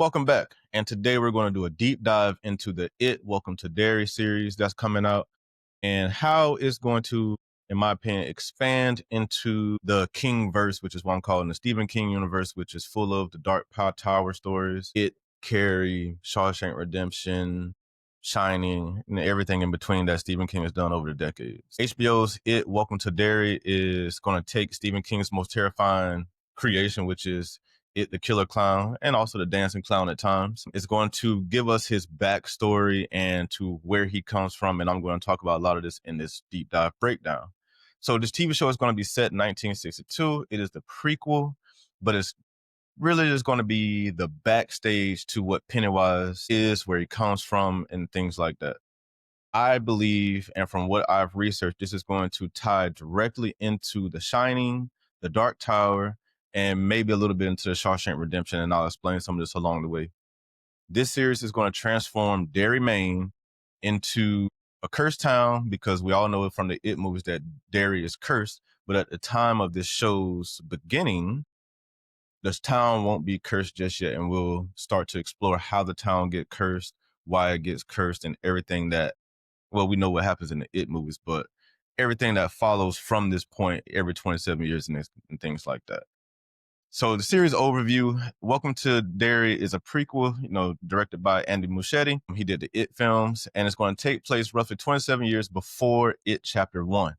Welcome back. And today we're going to do a deep dive into the Welcome to Derry series that's coming out and how it's going to, in my opinion, expand into the King verse, which is what I'm calling the Stephen King universe, which is full of the Dark Tower stories, Carrie, Shawshank Redemption, Shining, and everything in between that Stephen King has done over the decades. HBO's Welcome to Derry is going to take Stephen King's most terrifying creation, which is the killer clown, and also the dancing clown at times. It's going to give us his backstory and to where he comes from. And I'm going to talk about a lot of this in this deep dive breakdown. So this TV show is going to be set in 1962. It is the prequel, but it's really just going to be the backstage to what Pennywise is, where he comes from, and things like that. I believe, and from what I've researched, this is going to tie directly into The Shining, The Dark Tower, and maybe a little bit into the Shawshank Redemption, and I'll explain some of this along the way. This series is going to transform Derry, Maine into a cursed town, because we all know from the It movies that Derry is cursed. But at the time of this show's beginning, this town won't be cursed just yet, and we'll start to explore how the town get cursed, why it gets cursed, and everything that, well, we know what happens in the It movies, but everything that follows from this point every 27 years and things like that. So the series overview, Welcome to Derry is a prequel, directed by Andy Muschietti. He did the It films, and it's going to take place roughly 27 years before It Chapter 1,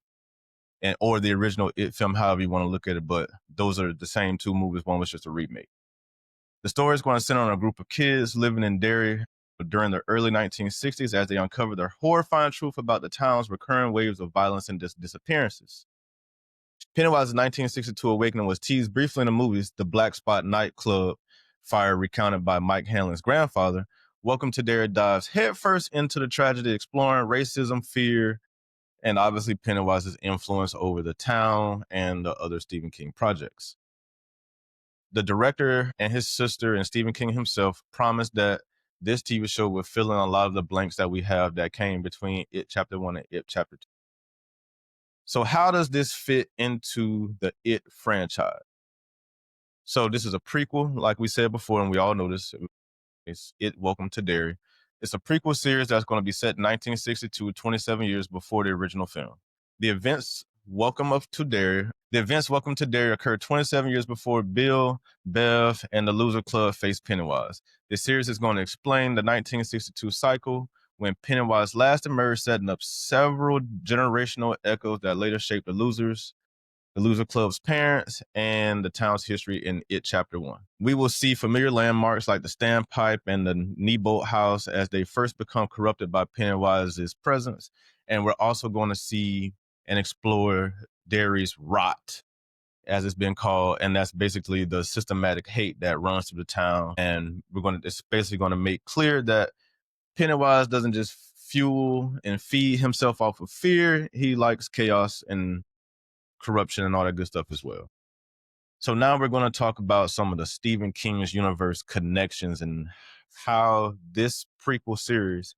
or the original It film, however you want to look at it, but those are the same two movies. One was just a remake. The story is going to center on a group of kids living in Derry during the early 1960s as they uncover the horrifying truth about the town's recurring waves of violence and disappearances. Pennywise's 1962 awakening was teased briefly in the movies The Black Spot nightclub fire recounted by Mike Hanlon's grandfather. Welcome to Derry dives headfirst into the tragedy, exploring racism, fear, and obviously Pennywise's influence over the town and the other Stephen King projects. The director and his sister and Stephen King himself promised that this TV show would fill in a lot of the blanks that we have that came between It Chapter 1 and It Chapter 2. So how does this fit into the It franchise? So this is a prequel, like we said before, and we all know this. It's It Welcome to Derry. It's a prequel series that's going to be set in 1962, 27 years before the original film. The events Welcome to Derry occurred 27 years before Bill, Bev, and the Loser Club faced Pennywise. This series is going to explain the 1962 cycle when Pennywise last emerged, setting up several generational echoes that later shaped the Loser Club's parents, and the town's history in It Chapter 1. We will see familiar landmarks like the Standpipe and the Neibolt House as they first become corrupted by Pennywise's presence. And we're also going to see and explore Derry's rot, as it's been called, and that's basically the systematic hate that runs through the town. And it's basically going to make clear that Pennywise doesn't just fuel and feed himself off of fear. He likes chaos and corruption and all that good stuff as well. So now we're going to talk about some of the Stephen King's universe connections and how this prequel series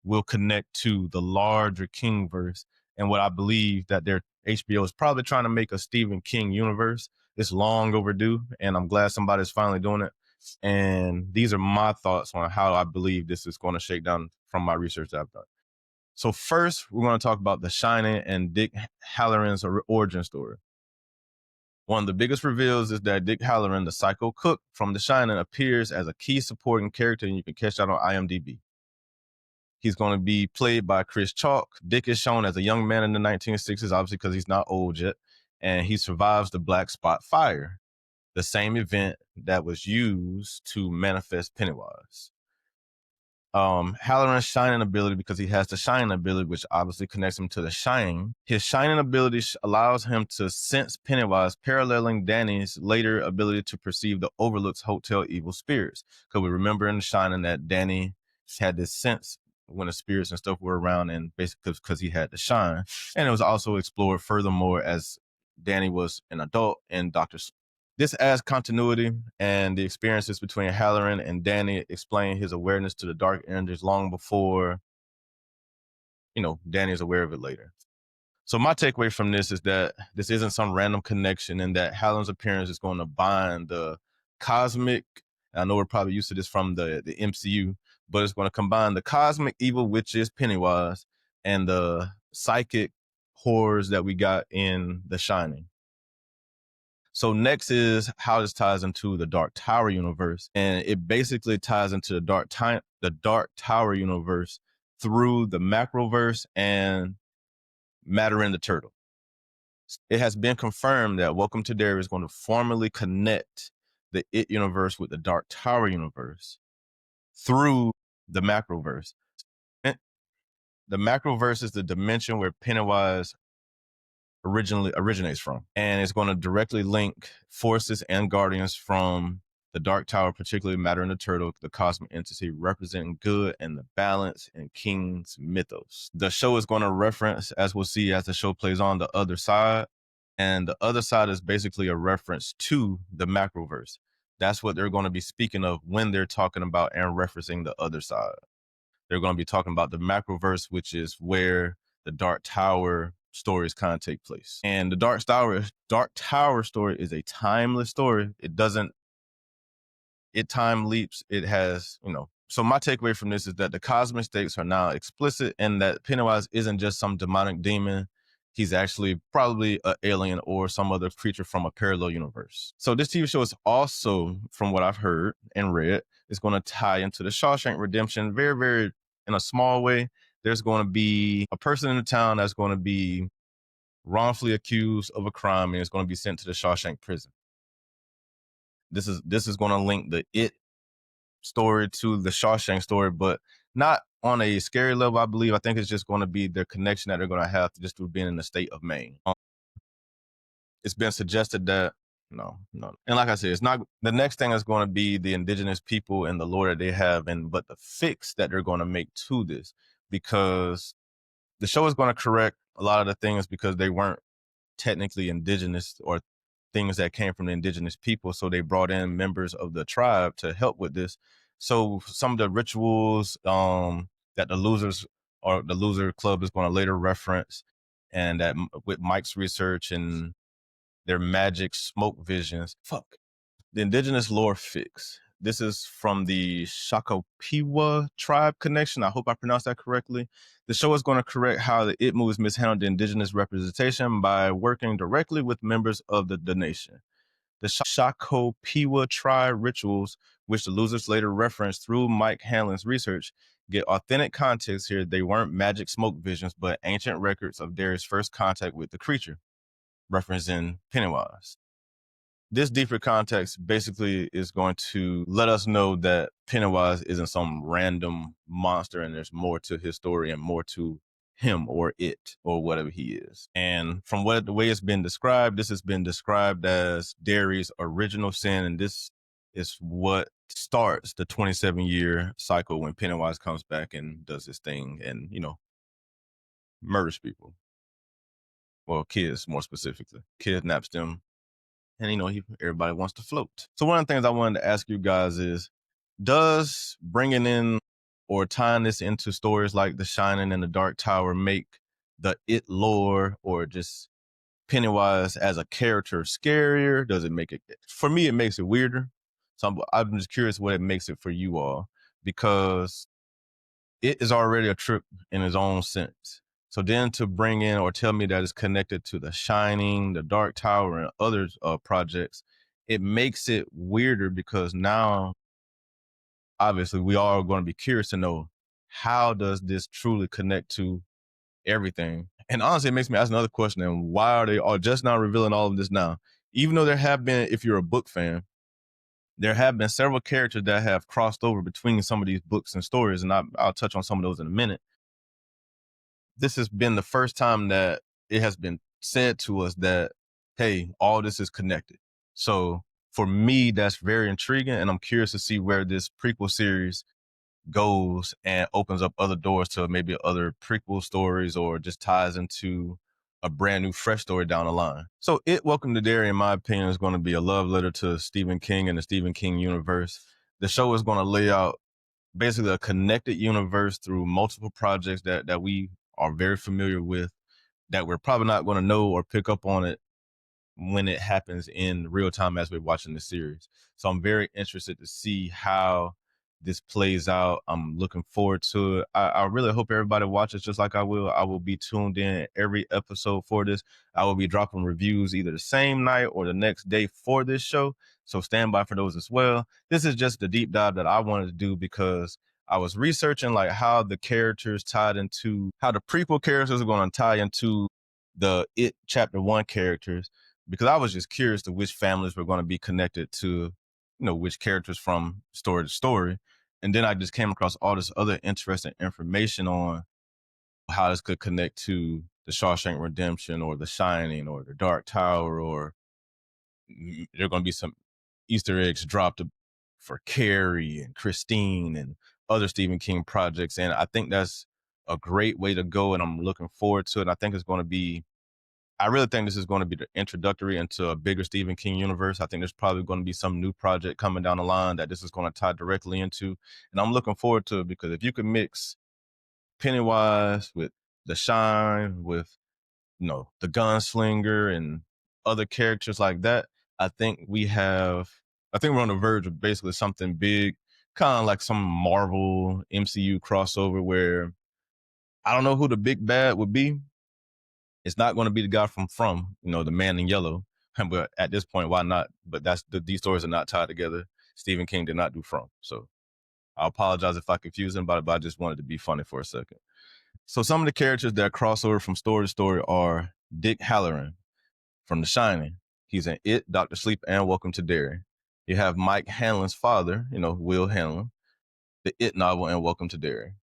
will connect to the larger Kingverse, and what I believe that their HBO is probably trying to make a Stephen King universe. It's long overdue, and I'm glad somebody's finally doing it. And these are my thoughts on how I believe this is going to shake down from my research that I've done. So first, we're going to talk about The Shining and Dick Halloran's origin story. One of the biggest reveals is that Dick Halloran, the psycho cook from The Shining, appears as a key supporting character, and you can catch that on IMDb. He's going to be played by Chris Chalk. Dick is shown as a young man in the 1960s, obviously because he's not old yet, and he survives the Black Spot fire, the same event that was used to manifest Pennywise. Halloran's shining ability, because he has the shining ability, which obviously connects him to the shining. His shining ability allows him to sense Pennywise, paralleling Danny's later ability to perceive the Overlook's hotel evil spirits. Because we remember in the Shining that Danny had this sense when the spirits and stuff were around, and basically because he had the shine. And it was also explored furthermore as Danny was an adult in Dr. This adds continuity, and the experiences between Halloran and Danny explain his awareness to the dark energies long before, Danny is aware of it later. So my takeaway from this is that this isn't some random connection, and that Halloran's appearance is going to bind the cosmic And I know we're probably used to this from the MCU, but it's going to combine the cosmic evil, which is Pennywise, and the psychic horrors that we got in The Shining. So next is how this ties into the Dark Tower universe, and it basically ties into the Dark Tower universe through the Macroverse and Matter in the Turtle. It has been confirmed that Welcome to Derry is going to formally connect the It universe with the Dark Tower universe through the Macroverse. The Macroverse is the dimension where Pennywise originally originates from, and it's going to directly link forces and guardians from the Dark Tower, particularly Matter and the Turtle, the cosmic entity representing good and the balance in King's mythos. The show is going to reference, as we'll see as the show plays on, the other side, and the other side is basically a reference to the Macroverse. That's what they're going to be speaking of when they're talking about and referencing the other side. They're going to be talking about the Macroverse, which is where the Dark Tower stories kind of take place. And the Dark Tower story is a timeless story. It time leaps. It has, so my takeaway from this is that the cosmic stakes are now explicit, and that Pennywise isn't just some demonic demon. He's actually probably an alien or some other creature from a parallel universe. So this TV show is also, from what I've heard and read, is going to tie into the Shawshank Redemption very, very in a small way. There's going to be a person in the town that's going to be wrongfully accused of a crime and is going to be sent to the Shawshank prison. This is going to link the It story to the Shawshank story, but not on a scary level, I believe. I think it's just going to be the connection that they're going to have just through being in the state of Maine. It's been suggested that no. And like I said, it's not, the next thing is going to be the indigenous people and the lore that they have, but the fix that they're going to make to this, because the show is going to correct a lot of the things because they weren't technically indigenous or things that came from the indigenous people. So they brought in members of the tribe to help with this. So some of the rituals that the losers or the loser club is going to later reference, and that with Mike's research and their magic smoke visions. The indigenous lore fix. This is from the Shakopiwa tribe connection. I hope I pronounced that correctly. The show is going to correct how the It movies mishandled the indigenous representation by working directly with members of the nation. The Shakopiwa tribe rituals, which the losers later referenced through Mike Hanlon's research, get authentic context here. They weren't magic smoke visions, but ancient records of Derry's first contact with the creature, referencing Pennywise. This deeper context basically is going to let us know that Pennywise isn't some random monster, and there's more to his story and more to him or it or whatever he is. And from the way it's been described, this has been described as Derry's original sin, and this is what starts the 27-year cycle when Pennywise comes back and does his thing and, murders people. Well, kids more specifically. Kidnaps them, and everybody wants to float. So one of the things I wanted to ask you guys is, does bringing in or tying this into stories like The Shining and the Dark Tower make the It lore or just Pennywise as a character scarier? Does it make it, for me, it makes it weirder. So I'm just curious what it makes it for you all, because it is already a trip in its own sense. So then to bring in or tell me that it's connected to The Shining, The Dark Tower, and other projects, it makes it weirder, because now, obviously, we all are going to be curious to know, how does this truly connect to everything? And honestly, it makes me ask another question, and why are they all just now revealing all of this now? Even though there have been, if you're a book fan, there have been several characters that have crossed over between some of these books and stories, and I'll touch on some of those in a minute. This has been the first time that it has been said to us that, hey, all this is connected. So for me, that's very intriguing, and I'm curious to see where this prequel series goes and opens up other doors to maybe other prequel stories, or just ties into a brand new, fresh story down the line. So Welcome to Derry, in my opinion, is going to be a love letter to Stephen King and the Stephen King universe. The show is going to lay out basically a connected universe through multiple projects that we are very familiar with, that we're probably not going to know or pick up on it when it happens in real time as we're watching the series. So I'm very interested to see how this plays out. I'm looking forward to it. I really hope everybody watches just like I will. I will be tuned in every episode for this. I will be dropping reviews either the same night or the next day for this show. So stand by for those as well. This is just the deep dive that I wanted to do because I was researching like how the characters tied into how the prequel characters are going to tie into the It Chapter 1 characters, because I was just curious to which families were going to be connected to, which characters from story to story. And then I just came across all this other interesting information on how this could connect to the Shawshank Redemption or The Shining or The Dark Tower, or there are going to be some Easter eggs dropped for Carrie and Christine and other Stephen King projects. And I think that's a great way to go. And I'm looking forward to it. And I think it's going to be, I really think this is going to be the introductory into a bigger Stephen King universe. I think there's probably going to be some new project coming down the line that this is going to tie directly into. And I'm looking forward to it because if you could mix Pennywise with The Shine, with, the gunslinger and other characters like that, I think we're on the verge of basically something big, kind of like some Marvel MCU crossover where I don't know who the big bad would be. It's not going to be the guy from, the man in yellow. But at this point, why not? But these stories are not tied together. Stephen King did not do From. So I apologize if I confused anybody, but I just wanted to be funny for a second. So some of the characters that cross over from story to story are Dick Halloran from The Shining. He's in It, Dr. Sleep, and Welcome to Derry. You have Mike Hanlon's father, Will Hanlon, the It novel, and Welcome to Derry.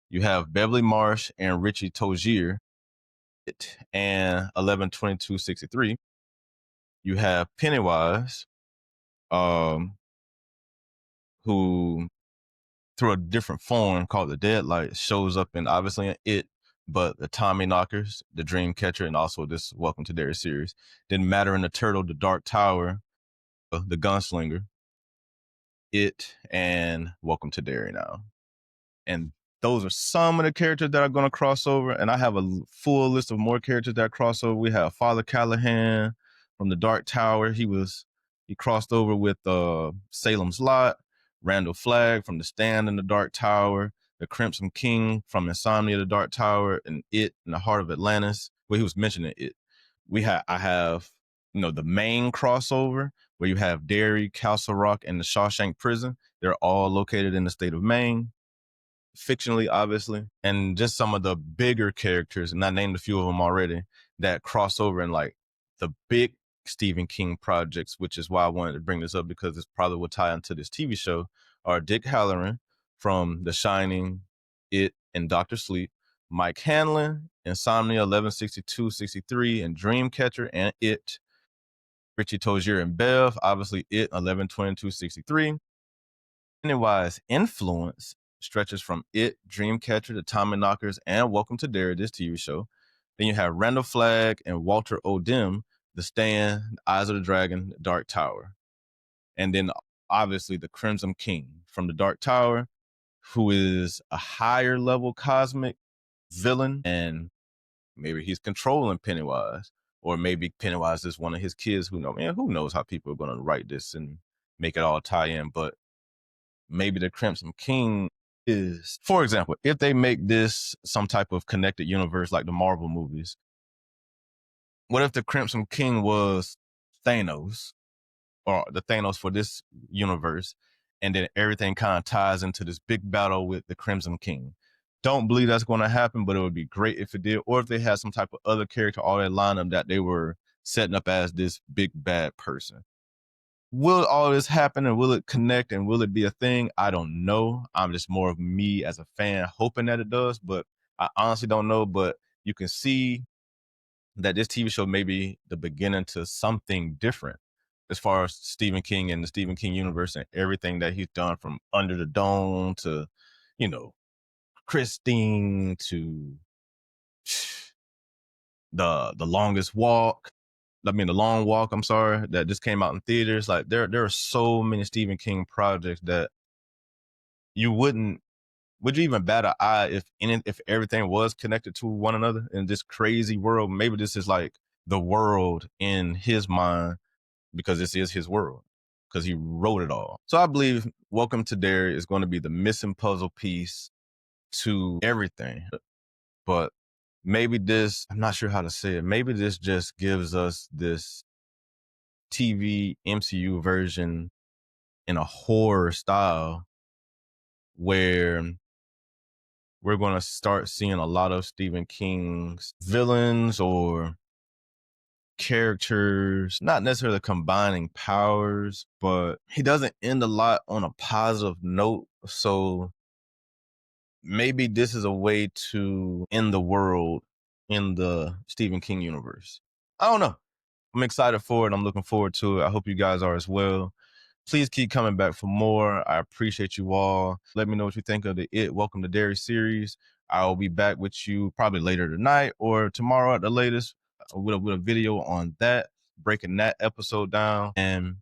You have Beverly Marsh and Richie Tozier, It, and 11/22/63. You have Pennywise, um, who through a different form called the Deadlight shows up in obviously in It, but the Tommy Knockers, the Dream Catcher, and also this Welcome to Derry series. Didn't matter in the Turtle, the Dark Tower, the Gunslinger, It, and Welcome to Derry now. And those are some of the characters that are going to cross over. And I have a full list of more characters that cross over. We have Father Callahan from the Dark Tower. He crossed over with Salem's Lot, Randall Flagg from The Stand in the Dark Tower, the Crimson King from Insomnia, the Dark Tower, and It in the Heart of Atlantis. Well, he was mentioning It. I have, the main crossover where you have Derry, Castle Rock, and the Shawshank Prison. They're all located in the state of Maine, fictionally, obviously, and just some of the bigger characters, and I named a few of them already, that cross over in like the big Stephen King projects, which is why I wanted to bring this up because this probably will tie into this TV show, are Dick Halloran from The Shining, It, and Dr. Sleep, Mike Hanlon, Insomnia 11/62/63, and Dreamcatcher and It, Richie Tozier and Bev, obviously It 11/22/63. Pennywise influence stretches from It, Dreamcatcher, The Tommy Knockers, and Welcome to Derry, this TV show. Then you have Randall Flagg and Walter O'Dim, The Stand, Eyes of the Dragon, Dark Tower. And then obviously the Crimson King from the Dark Tower, who is a higher level cosmic villain, and maybe he's controlling Pennywise, or maybe Pennywise is one of his kids. Who knows how people are going to write this and make it all tie in. But maybe the Crimson King is, for example, if they make this some type of connected universe like the Marvel movies, what if the Crimson King was Thanos, or the Thanos for this universe, and then everything kind of ties into this big battle with the Crimson King? Don't believe that's going to happen, but it would be great if it did, or if they had some type of other character already lined up that they were setting up as this big bad person. Will all this happen and will it connect and will it be a thing? I don't know. I'm just more of me as a fan hoping that it does, but I honestly don't know. But you can see that this TV show may be the beginning to something different as far as Stephen King and the Stephen King universe and everything that he's done, from Under the Dome to, you know, Christine to the Longest Walk. The Long Walk, I'm sorry, that just came out in theaters. Like there are so many Stephen King projects that you would you even bat an eye if everything was connected to one another in this crazy world? Maybe this is like the world in his mind, because this is his world, because he wrote it all. So I believe Welcome to Derry is going to be the missing puzzle piece to everything. But maybe this, I'm not sure how to say it, maybe this just gives us this TV MCU version in a horror style where we're going to start seeing a lot of Stephen King's villains or characters, not necessarily combining powers, but he doesn't end a lot on a positive note. So maybe this is a way to end the world in the Stephen King universe. I don't know. I'm excited for it. I'm looking forward to it. I hope you guys are as well. Please keep coming back for more. I appreciate you all. Let me know what you think of the Welcome to Derry series. I'll be back with you probably later tonight or tomorrow at the latest with a video on that, breaking that episode down. And,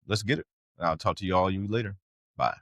let's get it. I'll talk to you later. Bye.